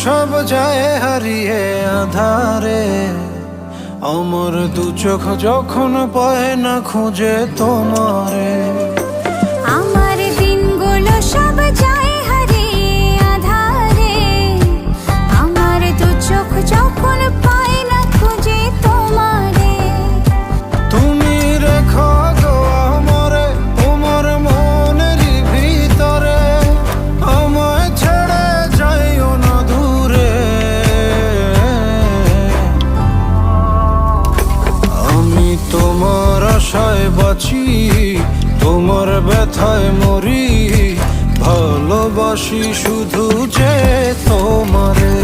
সব যায় হারিয়ে আধারে, আমার দু চোখ যখন পায় না খুঁজে তোমারে। আমার দিনগুলো সব যায় হারিয়ে আধারে, আমার দু চোখ যখন পায় না খুঁজে তোমারে। তুমি রেখো গো আমারে তোমার মনের ভিতরে, আমায় ছেড়ে যাইও না দূরে। আমি তোমার আশায় বাঁচি, তোমার ব্যথায় মরি, ভালোবাসি শুধু যে তোমারে।